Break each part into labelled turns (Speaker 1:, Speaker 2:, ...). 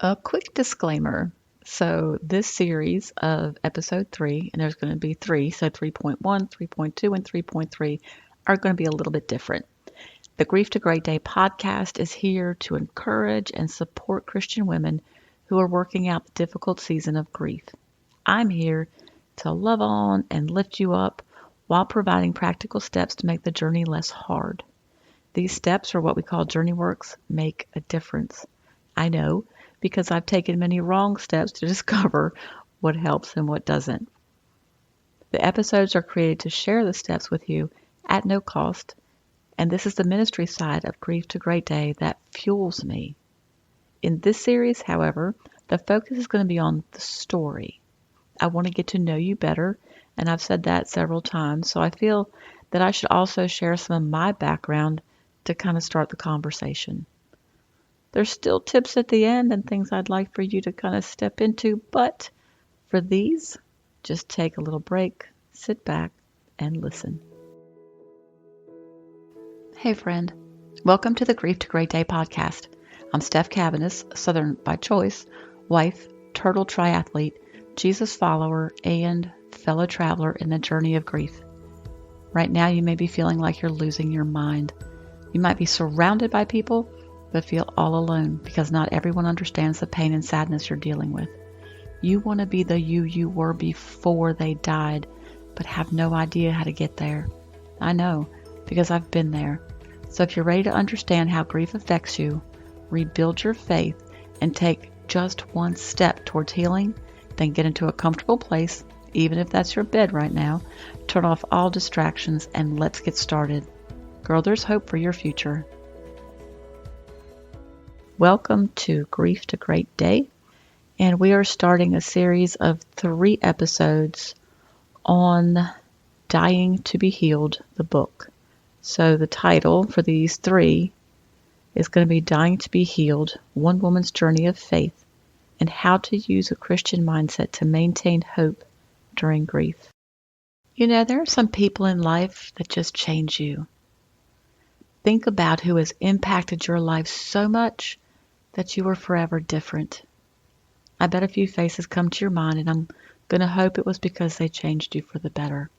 Speaker 1: A quick disclaimer. So, this series of episode 3, and there's going to be 3, so 3.1, 3.2, and 3.3 are going to be a little bit different. The Grief to Great Day podcast is here to encourage and support Christian women who are working out the difficult season of grief. I'm here to love on and lift you up while providing practical steps to make the journey less hard. These steps, or what we call journey works, make a difference. I know because I've taken many wrong steps to discover what helps and what doesn't. The episodes are created to share the steps with you at no cost, and this is the ministry side of Grief to Great Day that fuels me. In this series, however, the focus is going to be on the story. I want to get to know you better, and I've said that several times, so I feel that I should also share some of my background to kind of start the conversation. There's still tips at the end and things I'd like for you to kind of step into, but for these, just take a little break, sit back, and listen. Hey friend, welcome to the Grief to Great Day podcast. I'm Steph Cavanis, Southern by choice, wife, turtle triathlete, Jesus follower, and fellow traveler in the journey of grief. Right now you may be feeling like you're losing your mind. You might be surrounded by people, but feel all alone because not everyone understands the pain and sadness you're dealing with. You want to be the you were before they died, but have no idea how to get there. I know, because I've been there. So if you're ready to understand how grief affects you, rebuild your faith, and take just one step towards healing, then get into a comfortable place, even if that's your bed right now, turn off all distractions, and let's get started. Girl, there's hope for your future. Welcome to Grief to Great Day, and we are starting a series of 3 episodes on Dying to be Healed, the book. So the title for these 3 is going to be Dying to be Healed, One Woman's Journey of Faith, and How to Use a Christian Mindset to Maintain Hope During Grief. You know, there are some people in life that just change you. Think about who has impacted your life so much that you are forever different. I bet a few faces come to your mind, and I'm going to hope it was because they changed you for the better.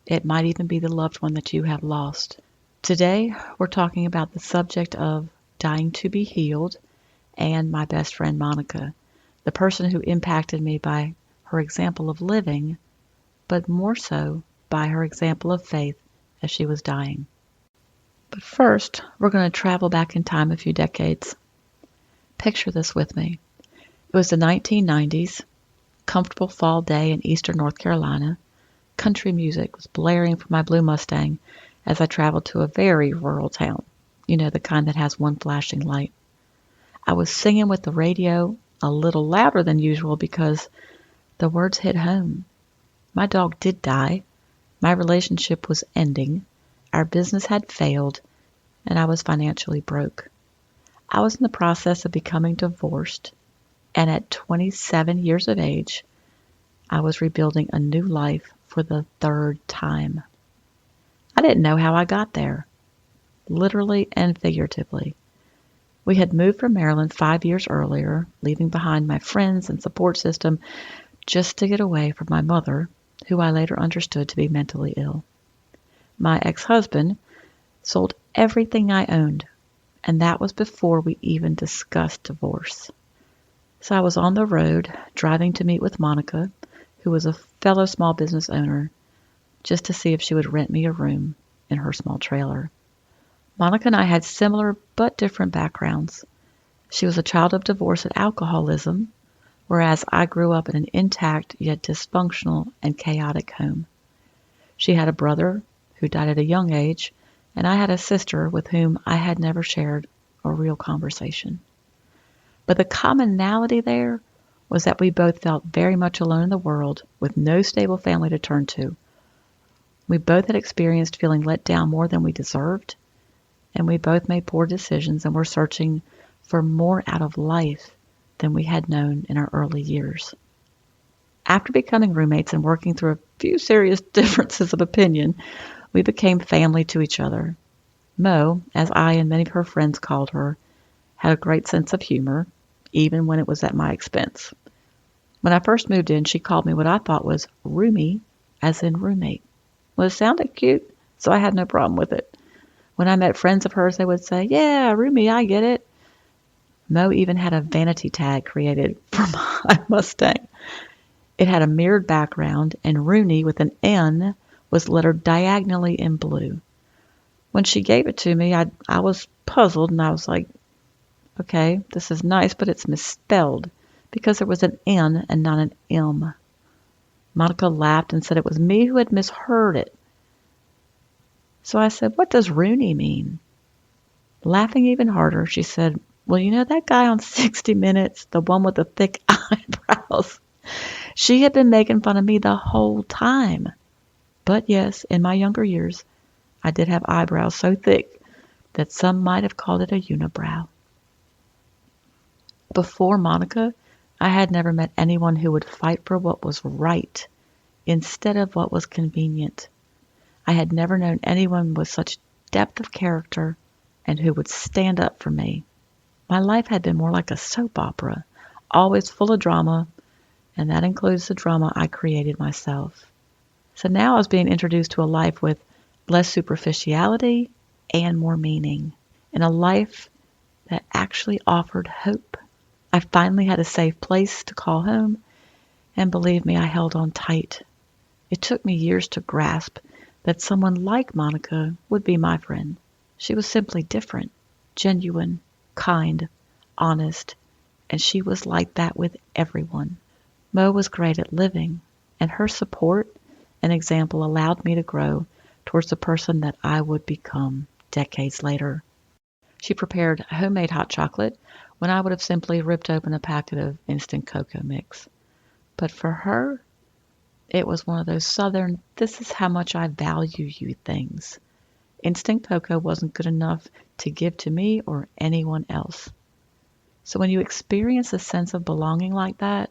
Speaker 1: It might even be the loved one that you have lost. Today, we're talking about the subject of dying to be healed and my best friend Monica, the person who impacted me by her example of living, but more so by her example of faith as she was dying. But first, we're going to travel back in time a few decades. Picture this with me. It was the 1990s, comfortable fall day in eastern North Carolina. Country music was blaring from my blue Mustang as I traveled to a very rural town. You know, the kind that has one flashing light. I was singing with the radio a little louder than usual because the words hit home. My dog did die. My relationship was ending. Our business had failed, and I was financially broke. I was in the process of becoming divorced, and at 27 years of age, I was rebuilding a new life for the 3rd time. I didn't know how I got there, literally and figuratively. We had moved from Maryland 5 years earlier, leaving behind my friends and support system just to get away from my mother, who I later understood to be mentally ill. My ex-husband sold everything I owned, and that was before we even discussed divorce. So I was on the road, driving to meet with Monica, who was a fellow small business owner, just to see if she would rent me a room in her small trailer. Monica and I had similar but different backgrounds. She was a child of divorce and alcoholism, whereas I grew up in an intact yet dysfunctional and chaotic home. She had a brother who died at a young age, and I had a sister with whom I had never shared a real conversation. But the commonality there was that we both felt very much alone in the world with no stable family to turn to. We both had experienced feeling let down more than we deserved, and we both made poor decisions and were searching for more out of life than we had known in our early years. After becoming roommates and working through a few serious differences of opinion, we became family to each other. Mo, as I and many of her friends called her, had a great sense of humor, even when it was at my expense. When I first moved in, she called me what I thought was roomie, as in roommate. Well, it sounded cute, so I had no problem with it. When I met friends of hers, they would say, "Yeah, roomie, I get it." Mo even had a vanity tag created for my Mustang. It had a mirrored background, and Rooney with an N was lettered diagonally in blue. When she gave it to me, I was puzzled, and I was like, okay, this is nice, but it's misspelled because there was an N and not an M. Monica laughed and said it was me who had misheard it. So I said, "What does Rooney mean?" Laughing even harder, she said, "Well, you know that guy on 60 Minutes, the one with the thick eyebrows? She had been making fun of me the whole time. But yes, in my younger years, I did have eyebrows so thick that some might have called it a unibrow." Before Monica, I had never met anyone who would fight for what was right instead of what was convenient. I had never known anyone with such depth of character and who would stand up for me. My life had been more like a soap opera, always full of drama, and that includes the drama I created myself. So now I was being introduced to a life with less superficiality and more meaning, and a life that actually offered hope. I finally had a safe place to call home, and believe me, I held on tight. It took me years to grasp that someone like Monica would be my friend. She was simply different, genuine, kind, honest, and she was like that with everyone. Mo was great at living, and her support and example allowed me to grow towards the person that I would become decades later. She prepared homemade hot chocolate when I would have simply ripped open a packet of instant cocoa mix. But for her, it was one of those southern, "this is how much I value you" things. Instant cocoa wasn't good enough to give to me or anyone else. So when you experience a sense of belonging like that,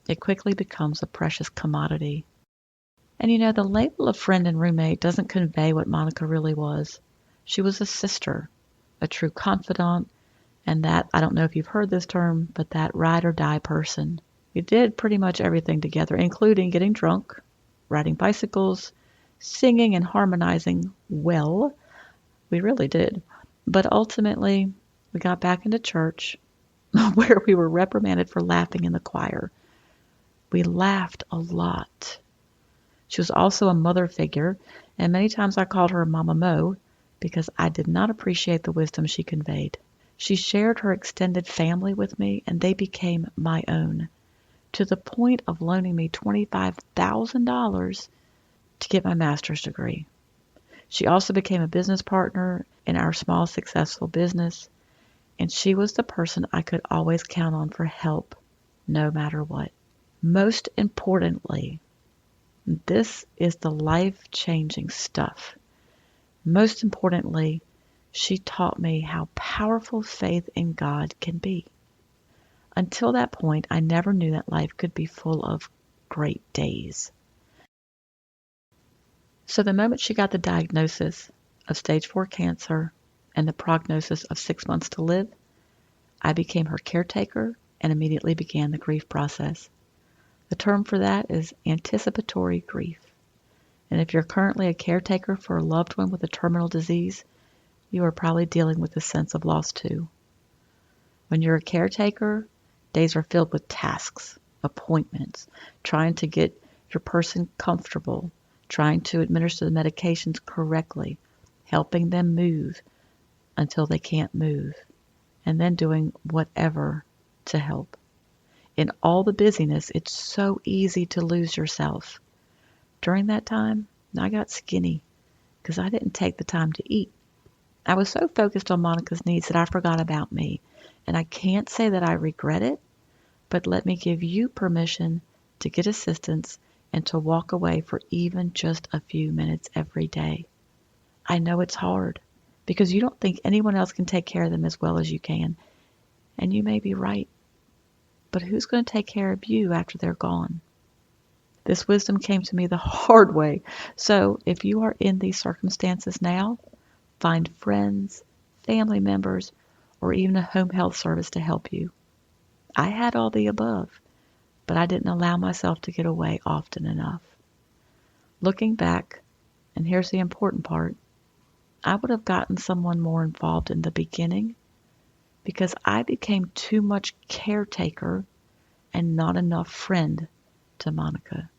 Speaker 1: it quickly becomes a precious commodity. And the label of friend and roommate doesn't convey what Monica really was. She was a sister, a true confidant, and that, I don't know if you've heard this term, but that ride or die person. We did pretty much everything together, including getting drunk, riding bicycles, singing and harmonizing well. We really did. But ultimately, we got back into church, where we were reprimanded for laughing in the choir. We laughed a lot. She was also a mother figure, and many times I called her Mama Mo because I did not appreciate the wisdom she conveyed. She shared her extended family with me, and they became my own, to the point of loaning me $25,000 to get my master's degree. She also became a business partner in our small successful business, and she was the person I could always count on for help, no matter what. Most importantly, this is the life-changing stuff. Most importantly, she taught me how powerful faith in God can be. Until that point, I never knew that life could be full of great days. So the moment she got the diagnosis of stage 4 cancer and the prognosis of 6 months to live, I became her caretaker and immediately began the grief process. The term for that is anticipatory grief. And if you're currently a caretaker for a loved one with a terminal disease, you are probably dealing with a sense of loss too. When you're a caretaker, days are filled with tasks, appointments, trying to get your person comfortable, trying to administer the medications correctly, helping them move until they can't move, and then doing whatever to help. In all the busyness, it's so easy to lose yourself. During that time, I got skinny because I didn't take the time to eat. I was so focused on Monica's needs that I forgot about me. And I can't say that I regret it, but let me give you permission to get assistance and to walk away for even just a few minutes every day. I know it's hard because you don't think anyone else can take care of them as well as you can. And you may be right. But who's going to take care of you after they're gone? This wisdom came to me the hard way. So if you are in these circumstances now, find friends, family members, or even a home health service to help you. I had all the above, but I didn't allow myself to get away often enough. Looking back, and here's the important part, I would have gotten someone more involved in the beginning because I became too much caretaker and not enough friend to Monica.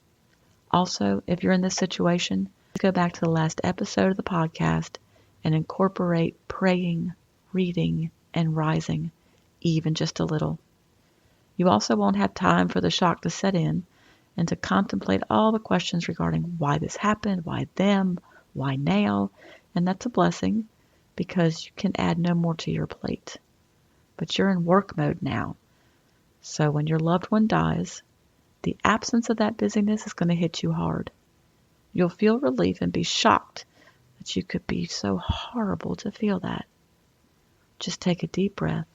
Speaker 1: Also, if you're in this situation, go back to the last episode of the podcast and incorporate praying, reading, and rising, even just a little. You also won't have time for the shock to set in and to contemplate all the questions regarding why this happened, why them, why now, and that's a blessing because you can add no more to your plate. But you're in work mode now. So when your loved one dies, the absence of that busyness is going to hit you hard. You'll feel relief and be shocked that you could be so horrible to feel that. Just take a deep breath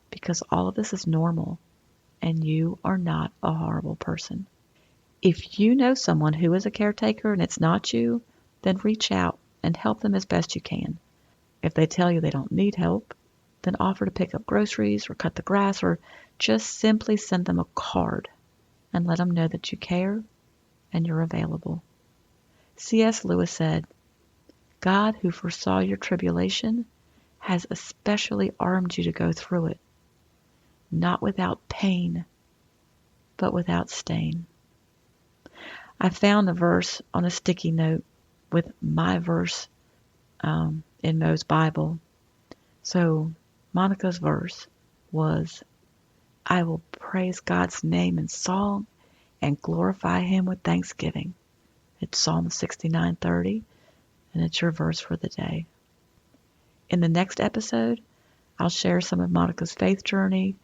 Speaker 1: because all of this is normal and you are not a horrible person. If you know someone who is a caretaker and it's not you, then reach out and help them as best you can. If they tell you they don't need help, then offer to pick up groceries or cut the grass or just simply send them a card and let them know that you care and you're available. C.S. Lewis said, God who foresaw your tribulation has especially armed you to go through it, not without pain, but without stain. I found a verse on a sticky note with my verse in Mo's Bible. So Monica's verse was, I will praise God's name in song and glorify Him with thanksgiving. It's Psalm 69:30, and it's your verse for the day. In the next episode, I'll share some of Monica's faith journey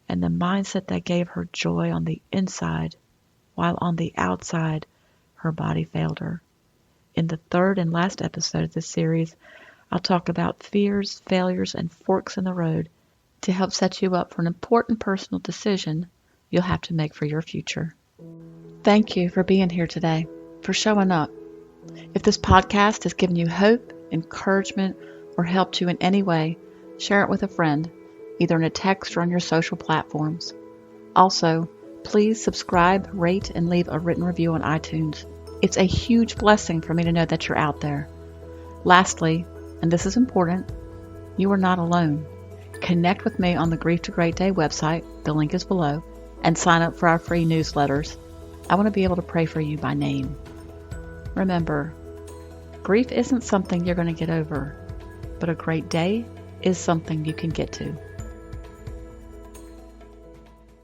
Speaker 1: and the mindset that gave her joy on the inside, while on the outside, her body failed her. In the third and last episode of this series, I'll talk about fears, failures, and forks in the road to help set you up for an important personal decision you'll have to make for your future. Thank you for being here today, for showing up. If this podcast has given you hope, encouragement, or helped you in any way, share it with a friend, either in a text or on your social platforms. Also, please subscribe, rate, and leave a written review on iTunes. It's a huge blessing for me to know that you're out there. Lastly, and this is important, you are not alone. Connect with me on the Grief to Great Day website, the link is below, and sign up for our free newsletters. I want to be able to pray for you by name. Remember, grief isn't something you're going to get over, but a great day is something you can get to.